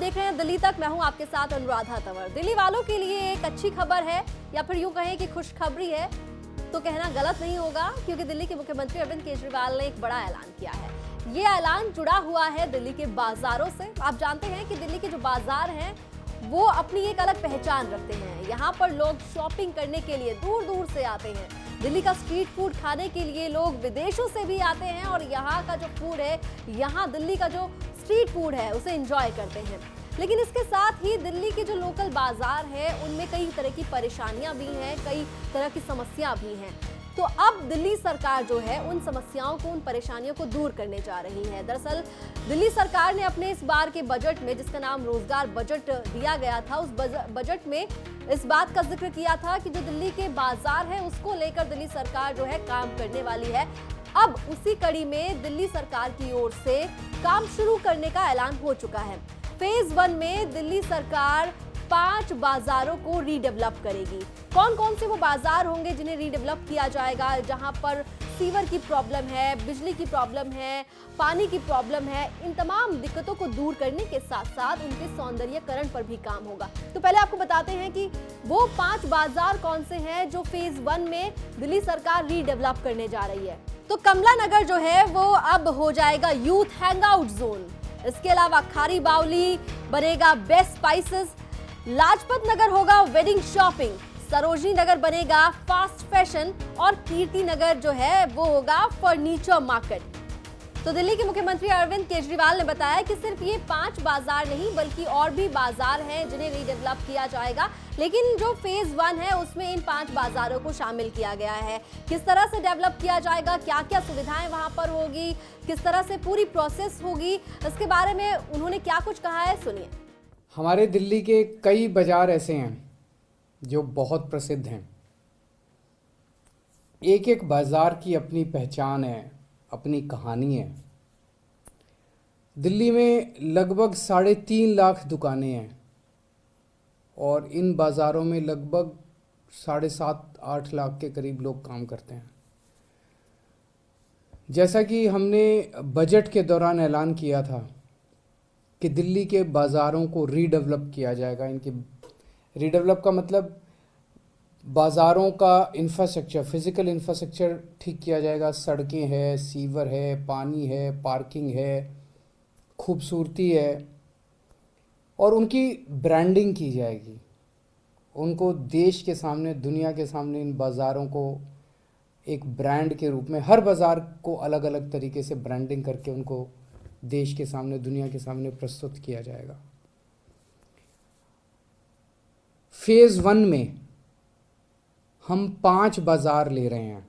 देख रहे हैं दिल्ली तक। मैं हूं आपके साथ अनुराधा तंवर। दिल्ली वालों के लिए एक अच्छी खबर है या फिर यूं कहें कि खुशखबरी है तो कहना गलत नहीं होगा, क्योंकि दिल्ली के मुख्यमंत्री अरविंद केजरीवाल ने एक बड़ा ऐलान किया है। ये ऐलान जुड़ा हुआ है दिल्ली के बाजारों से। आप जानते हैं कि दिल्ली के जो बाजार हैं वो अपनी एक अलग पहचान रखते हैं। यहाँ पर लोग शॉपिंग करने के लिए दूर दूर से आते हैं। दिल्ली का स्ट्रीट फूड खाने के लिए लोग विदेशों से भी आते हैं और यहाँ का जो फूड है, यहाँ दिल्ली का जो स्ट्रीट फूड है उसे एंजॉय करते हैं। लेकिन इसके साथ ही दिल्ली के जो लोकल बाजार है उनमें कई तरह की परेशानियां भी हैं, कई तरह की समस्या भी हैं। तो अब दिल्ली सरकार जो है उन समस्याओं को, उन परेशानियों को दूर करने जा रही है। दरअसल दिल्ली सरकार ने अपने इस बार के बजट में, जिसका नाम रोजगार बजट दिया गया था, उस बजट में इस बात का जिक्र किया था कि जो दिल्ली के बाजार है उसको लेकर दिल्ली सरकार जो है काम करने वाली है। अब उसी कड़ी में दिल्ली सरकार की ओर से काम शुरू करने का ऐलान हो चुका है। फेज 1 में दिल्ली सरकार 5 बाजारों को रीडेवलप करेगी। कौन कौन से वो बाजार होंगे जिन्हें रीडेवलप किया जाएगा? जहां पर सीवर की प्रॉब्लम है, बिजली की प्रॉब्लम है, पानी की प्रॉब्लम है, इन तमाम दिक्कतों को दूर करने के साथ साथ उनके सौंदर्यीकरण पर भी काम होगा। तो पहले आपको बताते हैं कि वो 5 बाजार कौन से हैं जो फेज 1 में दिल्ली सरकार रीडेवलप करने जा रही है। तो कमला नगर जो है वो अब हो जाएगा यूथ हैंगआउट जोन। इसके अलावा खारी बावली बनेगा बेस्ट स्पाइसेस, लाजपत नगर होगा वेडिंग शॉपिंग, सरोजनी नगर बनेगा फास्ट फैशन और कीर्ति नगर जो है वो होगा फर्नीचर मार्केट। तो दिल्ली के मुख्यमंत्री अरविंद केजरीवाल ने बताया कि सिर्फ ये 5 बाजार नहीं बल्कि और भी बाजार हैं जिन्हें रीडेवलप किया जाएगा। लेकिन जो फेज 1 है उसमें इन 5 बाजारों को शामिल किया गया है। किस तरह से डेवलप किया जाएगा, क्या क्या सुविधाएं वहां पर होगी, किस तरह से पूरी प्रोसेस होगी, इसके बारे में उन्होंने क्या कुछ कहा है, सुनिए। हमारे दिल्ली के कई बाजार ऐसे हैं जो बहुत प्रसिद्ध हैं। एक एक बाजार की अपनी पहचान है, अपनी कहानी है। दिल्ली में लगभग 3.5 लाख दुकानें हैं और इन बाज़ारों में लगभग 7.5-8 लाख के करीब लोग काम करते हैं। जैसा कि हमने बजट के दौरान ऐलान किया था कि दिल्ली के बाज़ारों को रीडेवलप किया जाएगा। इनकी रीडेवलप का मतलब बाज़ारों का इंफ्रास्ट्रक्चर, फिज़िकल इंफ्रास्ट्रक्चर ठीक किया जाएगा। सड़कें हैं, सीवर है, पानी है, पार्किंग है, खूबसूरती है और उनकी ब्रांडिंग की जाएगी। उनको देश के सामने, दुनिया के सामने इन बाज़ारों को एक ब्रांड के रूप में, हर बाज़ार को अलग अलग तरीके से ब्रांडिंग करके उनको देश के सामने, दुनिया के सामने प्रस्तुत किया जाएगा। फेज़ 1 में हम 5 बाज़ार ले रहे हैं।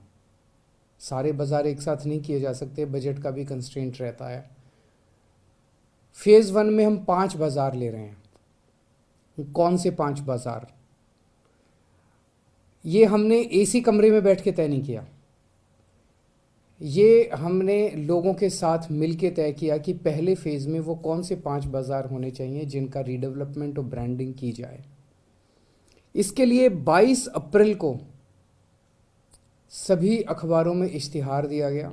सारे बाज़ार एक साथ नहीं किए जा सकते, बजट का भी कंस्ट्रेंट रहता है। फेज़ 1 में हम 5 बाज़ार ले रहे हैं। कौन से 5 बाज़ार? ये हमने एसी कमरे में बैठ के तय नहीं किया। ये हमने लोगों के साथ मिलके तय किया कि पहले फेज़ में वो कौन से 5 बाज़ार होने चाहिए जिनका रीडेवलपमेंट और ब्रांडिंग की जाए। इसके लिए 22 अप्रैल को सभी अखबारों में इश्तिहार दिया गया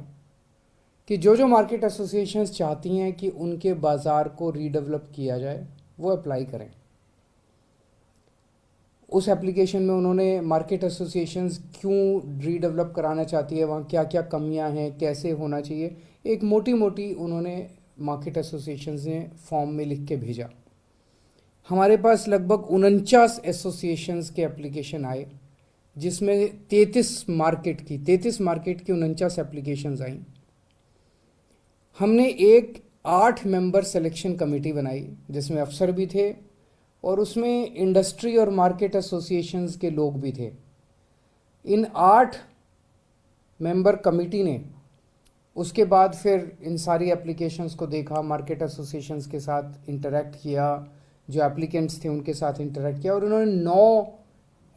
कि जो मार्केट एसोसिएशंस चाहती हैं कि उनके बाज़ार को रीडेवलप किया जाए वो अप्लाई करें। उस एप्लीकेशन में उन्होंने मार्केट एसोसिएशंस क्यों रीडेवलप कराना चाहती है, वहाँ क्या क्या कमियां हैं, कैसे होना चाहिए, एक मोटी मोटी उन्होंने मार्केट एसोसिएशंस ने फॉर्म में लिख के भेजा। हमारे पास लगभग 49 एसोसिएशंस के एप्लीकेशन आए, जिसमें 33 मार्केट की 49 एप्लीकेशंस आई। हमने एक 8 मेंबर सिलेक्शन कमेटी बनाई जिसमें अफसर भी थे और उसमें इंडस्ट्री और मार्केट एसोसिएशंस के लोग भी थे। इन 8 मेंबर कमेटी ने उसके बाद फिर इन सारी एप्लीकेशंस को देखा, मार्केट एसोसिएशंस के साथ इंटरेक्ट किया, जो एप्लीकेंट्स थे उनके साथ इंटरेक्ट किया और उन्होंने 9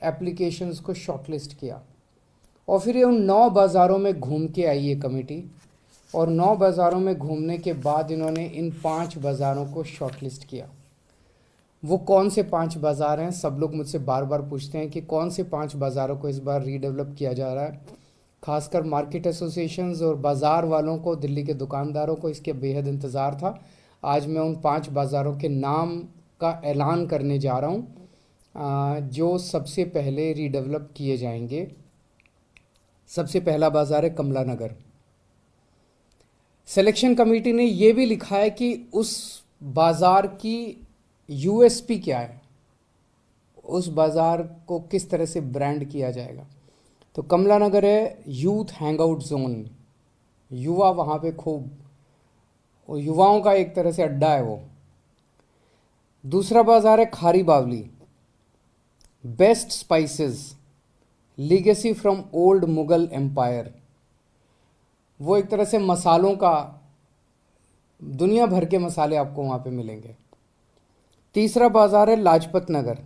एप्लीकेशंस को शॉर्टलिस्ट किया। और फिर ये उन 9 बाज़ारों में घूम के आई ये कमेटी और 9 बाज़ारों में घूमने के बाद इन्होंने इन 5 बाज़ारों को शॉर्टलिस्ट किया। वो कौन से 5 बाज़ार हैं? सब लोग मुझसे बार बार पूछते हैं कि कौन से 5 बाज़ारों को इस बार रीडेवलप किया जा रहा है। खासकर मार्केट एसोसिएशंस और बाज़ार वालों को, दिल्ली के दुकानदारों को इसके बेहद इंतज़ार था। आज मैं उन 5 बाज़ारों के नाम का ऐलान करने जा रहा हूँ, जो सबसे पहले रीडेवलप किए जाएंगे। सबसे पहला बाज़ार है कमला नगर। सिलेक्शन कमेटी ने ये भी लिखा है कि उस बाज़ार की यूएसपी क्या है, उस बाज़ार को किस तरह से ब्रांड किया जाएगा। तो कमला नगर है यूथ हैंगआउट जोन, युवा वहाँ पे खूब, युवाओं का एक तरह से अड्डा है वो। दूसरा बाज़ार है Khari Baoli, best spices, legacy from old Mughal empire. वो एक तरह से मसालों का, दुनिया भर के मसाले आपको वहाँ पे मिलेंगे। तीसरा बाज़ार है Lajpat Nagar,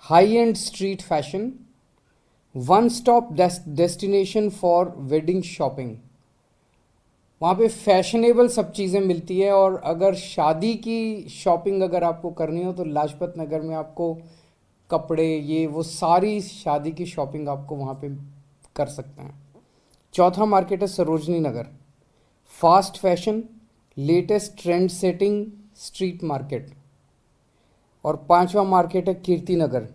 high and street fashion, one stop destination for wedding shopping. वहाँ पे फैशनेबल सब चीज़ें मिलती है, और अगर शादी की शॉपिंग अगर आपको करनी हो तो लाजपत नगर में आपको कपड़े, ये वो सारी शादी की शॉपिंग आपको वहाँ पे कर सकते हैं। चौथा मार्केट है Sarojini Nagar, fast fashion, latest trend setting street market. और पांचवा मार्केट है Kirti Nagar,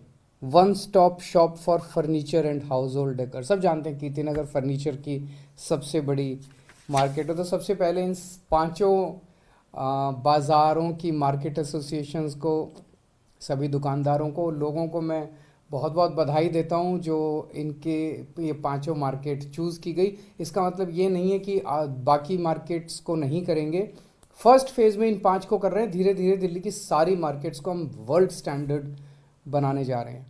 one stop shop for furniture and household decor. सब जानते हैं कीर्ति नगर फर्नीचर की सबसे बड़ी मार्केट है। तो सबसे पहले इन पांचों बाज़ारों की मार्केट एसोसिएशंस को, सभी दुकानदारों को, लोगों को मैं बहुत बहुत बधाई देता हूं जो इनके ये पांचों मार्केट चूज़ की गई। इसका मतलब ये नहीं है कि बाकी मार्केट्स को नहीं करेंगे। फर्स्ट फेज़ में इन 5 को कर रहे हैं, धीरे धीरे दिल्ली की सारी मार्केट्स को हम वर्ल्ड स्टैंडर्ड बनाने जा रहे हैं।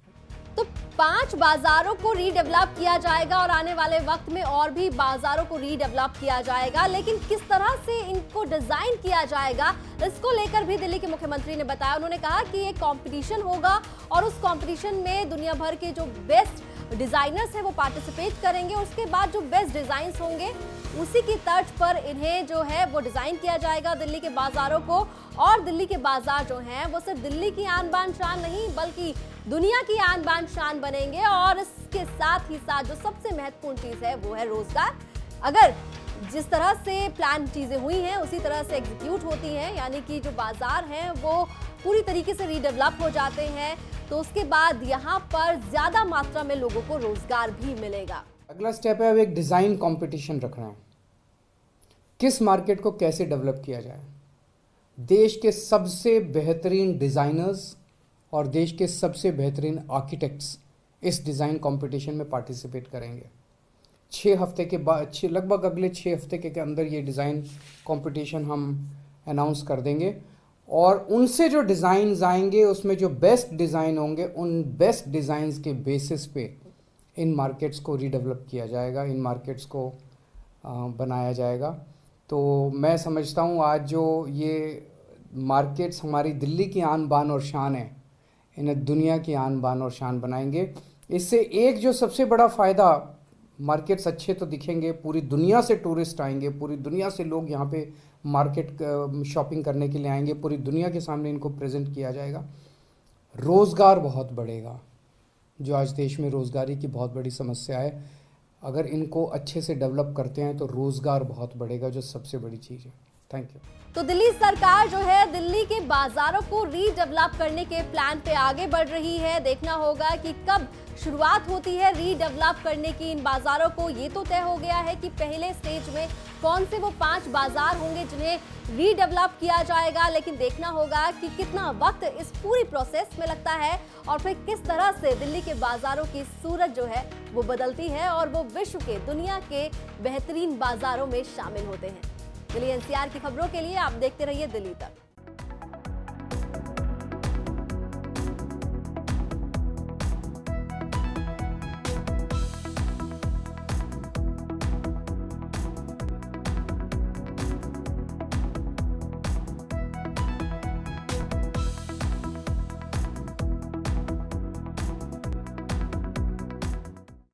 तो 5 बाजारों को रीडेवलप किया जाएगा और आने वाले वक्त में और भी बाजारों को रीडेवलप किया जाएगा, लेकिन किस तरह से इनको डिजाइन किया जाएगा इसको लेकर भी दिल्ली के मुख्यमंत्री ने बताया। उन्होंने कहा कि एक कंपटीशन होगा और उस कंपटीशन में दुनिया भर के जो बेस्ट डिजाइनर्स हैं वो पार्टिसिपेट करेंगे। उसके बाद जो बेस्ट डिजाइन्स होंगे उसी की तर्ज पर इन्हें जो है वो डिजाइन किया जाएगा दिल्ली के बाजारों को। और दिल्ली के बाजार जो हैं वो सिर्फ दिल्ली की आन बान शान नहीं बल्कि दुनिया की आन बान शान बनेंगे। और इसके साथ ही साथ जो सबसे महत्वपूर्ण चीज है वो है रोजगार। अगर जिस तरह से प्लान चीजें हुई हैं उसी तरह से एग्जीक्यूट होती हैं, यानी कि जो बाजार हैं वो पूरी तरीके से रीडेवलप हो जाते हैं, तो उसके बाद यहाँ पर ज्यादा मात्रा में लोगों को रोजगार भी मिलेगा। अगला स्टेप है अब एक डिज़ाइन कंपटीशन रखना है। किस मार्केट को कैसे डेवलप किया जाए। देश के सबसे बेहतरीन डिज़ाइनर्स और देश के सबसे बेहतरीन आर्किटेक्ट्स इस डिज़ाइन कंपटीशन में पार्टिसिपेट करेंगे। 6 हफ्ते के बाद, लगभग अगले 6 हफ्ते के अंदर ये डिज़ाइन कंपटीशन हम अनाउंस कर देंगे। और उनसे जो डिज़ाइंस आएंगे उसमें जो बेस्ट डिज़ाइन होंगे, उन बेस्ट डिज़ाइंस के बेसिस पे इन मार्केट्स को रीडेवलप किया जाएगा, इन मार्केट्स को बनाया जाएगा। तो मैं समझता हूँ आज जो ये मार्केट्स हमारी दिल्ली की आन बान और शान है, इन्हें दुनिया की आन बान और शान बनाएंगे। इससे एक जो सबसे बड़ा फ़ायदा, मार्केट्स अच्छे तो दिखेंगे, पूरी दुनिया से टूरिस्ट आएंगे, पूरी दुनिया से लोग यहाँ पे मार्केट शॉपिंग करने के लिए आएंगे, पूरी दुनिया के सामने इनको प्रेजेंट किया जाएगा। रोज़गार बहुत बढ़ेगा, जो आज देश में रोज़गारी की बहुत बड़ी समस्या है, अगर इनको अच्छे से डेवलप करते हैं तो रोज़गार बहुत बढ़ेगा, जो सबसे बड़ी चीज़ है। Thank you. तो दिल्ली सरकार जो है दिल्ली के बाजारों को रीडेवलप करने के प्लान पे आगे बढ़ रही है। देखना होगा कि कब शुरुआत होती है रीडेवलप करने की इन बाजारों को। ये तो तय हो गया है कि पहले स्टेज में कौन से वो 5 बाजार होंगे जिन्हें रीडेवलप किया जाएगा, लेकिन देखना होगा कि कितना वक्त इस पूरी प्रोसेस में लगता है और फिर किस तरह से दिल्ली के बाजारों की सूरत जो है वो बदलती है और वो विश्व के, दुनिया के बेहतरीन बाजारों में शामिल होते हैं। दिल्ली एनसीआर की खबरों के लिए आप देखते रहिए दिल्ली तक।